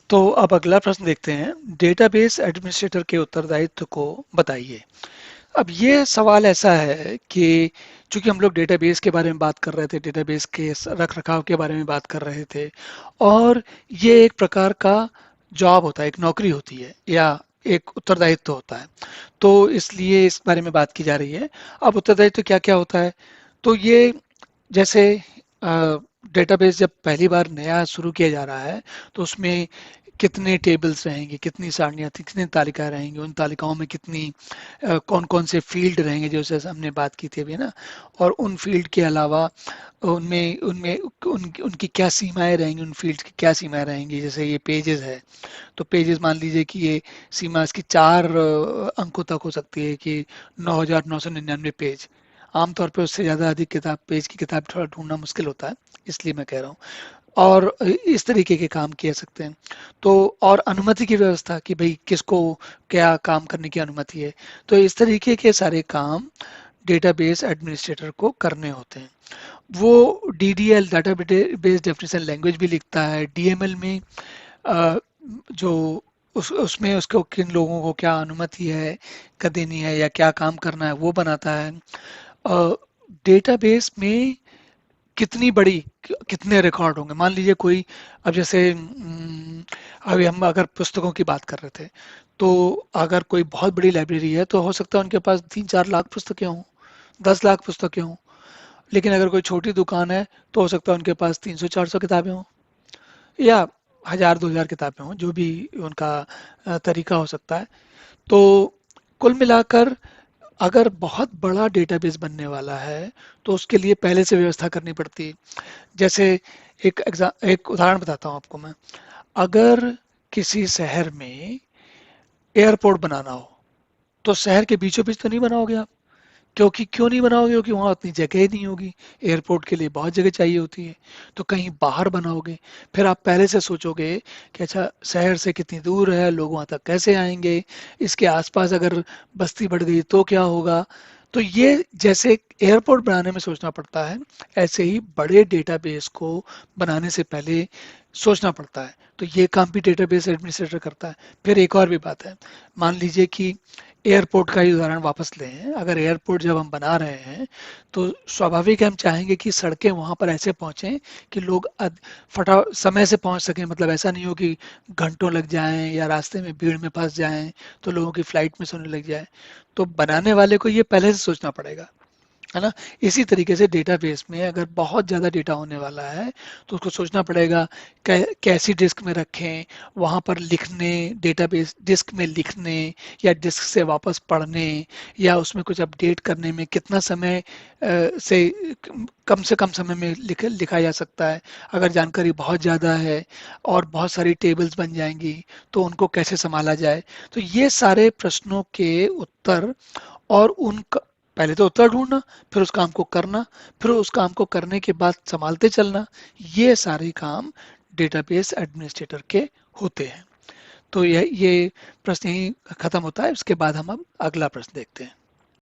तो अब अगला प्रश्न देखते हैं, डेटाबेस एडमिनिस्ट्रेटर के उत्तरदायित्व को बताइए। अब ये सवाल ऐसा है कि चूंकि हम लोग डेटाबेस के बारे में बात कर रहे थे, डेटाबेस के रख रखाव के बारे में बात कर रहे थे, और ये एक प्रकार का जॉब होता है, एक नौकरी होती है या एक उत्तरदायित्व होता है, तो इसलिए इस बारे में बात की जा रही है। अब उत्तरदायित्व क्या क्या होता है, तो ये जैसे डेटाबेस जब पहली बार नया शुरू किया जा रहा है तो उसमें कितने टेबल्स रहेंगे, कितनी सारणियाँ थी, कितनी तालिकाएं रहेंगी, उन तालिकाओं में कितनी कौन कौन से फील्ड रहेंगे, जैसे हमने बात की थी अभी ना, और उन फील्ड के अलावा उनमें उनमें उनकी क्या सीमाएं रहेंगी, उन फील्ड की क्या सीमाएं रहेंगी। जैसे ये पेजेस है, तो पेजेस मान लीजिए कि ये सीमा इसकी 4 अंकों तक हो सकती है कि 9,999 पेज। आमतौर पे उससे ज़्यादा अधिक किताब, पेज की किताब थोड़ा ढूंढना मुश्किल होता है, इसलिए मैं कह रहा हूँ। और इस तरीके के काम किए सकते हैं। तो और अनुमति की व्यवस्था कि भाई किसको क्या काम करने की अनुमति है, तो इस तरीके के सारे काम डेटाबेस एडमिनिस्ट्रेटर को करने होते हैं। वो डीडीएल, डाटाबेस डेफिनेशन लैंग्वेज भी लिखता है। डीएमएल में अ, जो उसमें उसको किन लोगों को क्या अनुमति है का देनी है या क्या काम करना है वो बनाता है। डेटाबेस में कितनी बड़ी कितने रिकॉर्ड होंगे, मान लीजिए कोई, अब जैसे अभी हम अगर पुस्तकों की बात कर रहे थे, तो अगर कोई बहुत बड़ी लाइब्रेरी है तो हो सकता है उनके पास 3-4 लाख पुस्तकें हों, 10 लाख पुस्तकें हों। लेकिन अगर कोई छोटी दुकान है तो हो सकता है उनके पास 300-400 किताबें हों, या 1,000-2,000 किताबें हों, जो भी उनका तरीका हो सकता है। तो कुल मिलाकर अगर बहुत बड़ा डेटाबेस बनने वाला है तो उसके लिए पहले से व्यवस्था करनी पड़ती है। जैसे एक उदाहरण बताता हूँ आपको मैं। अगर किसी शहर में एयरपोर्ट बनाना हो तो शहर के बीचों बीच तो नहीं बनाओगे आप, क्योंकि क्यों नहीं बनाओगे, क्योंकि वहाँ उतनी जगह ही नहीं होगी। एयरपोर्ट के लिए बहुत जगह चाहिए होती है, तो कहीं बाहर बनाओगे। फिर आप पहले से सोचोगे कि अच्छा शहर से कितनी दूर है, लोग वहाँ तक कैसे आएंगे, इसके आसपास अगर बस्ती बढ़ गई तो क्या होगा। तो ये जैसे एयरपोर्ट बनाने में सोचना पड़ता है, ऐसे ही बड़े डेटाबेस को बनाने से पहले सोचना पड़ता है। तो ये काम भी डेटाबेस एडमिनिस्ट्रेटर करता है। फिर एक और भी बात है, मान लीजिए कि एयरपोर्ट का ही उदाहरण वापस लें। अगर एयरपोर्ट जब हम बना रहे हैं तो स्वाभाविक है हम चाहेंगे कि सड़कें वहां पर ऐसे पहुंचें कि लोग फटा समय से पहुंच सकें। मतलब ऐसा नहीं हो कि घंटों लग जाएं या रास्ते में भीड़ में फंस जाएं तो लोगों की फ्लाइट मिस होने लग जाए। तो बनाने वाले को ये पहले से सोचना पड़ेगा, है ना। इसी तरीके से डेटाबेस में अगर बहुत ज़्यादा डेटा होने वाला है तो उसको सोचना पड़ेगा कैसी डिस्क में रखें, वहाँ पर लिखने, डेटाबेस डिस्क में लिखने या डिस्क से वापस पढ़ने या उसमें कुछ अपडेट करने में कितना समय से कम से कम समय में लिखा जा सकता है। अगर जानकारी बहुत ज़्यादा है और बहुत सारी टेबल्स बन जाएंगी तो उनको कैसे संभाला जाए। तो ये सारे प्रश्नों के उत्तर, और उन पहले तो उत्तर ढूंढना, फिर उस काम को करना, फिर उस काम को करने के बाद संभालते चलना, ये सारे काम डेटाबेस एडमिनिस्ट्रेटर के होते हैं। तो ये प्रश्न यही खत्म होता है। उसके बाद हम अब अगला प्रश्न देखते हैं।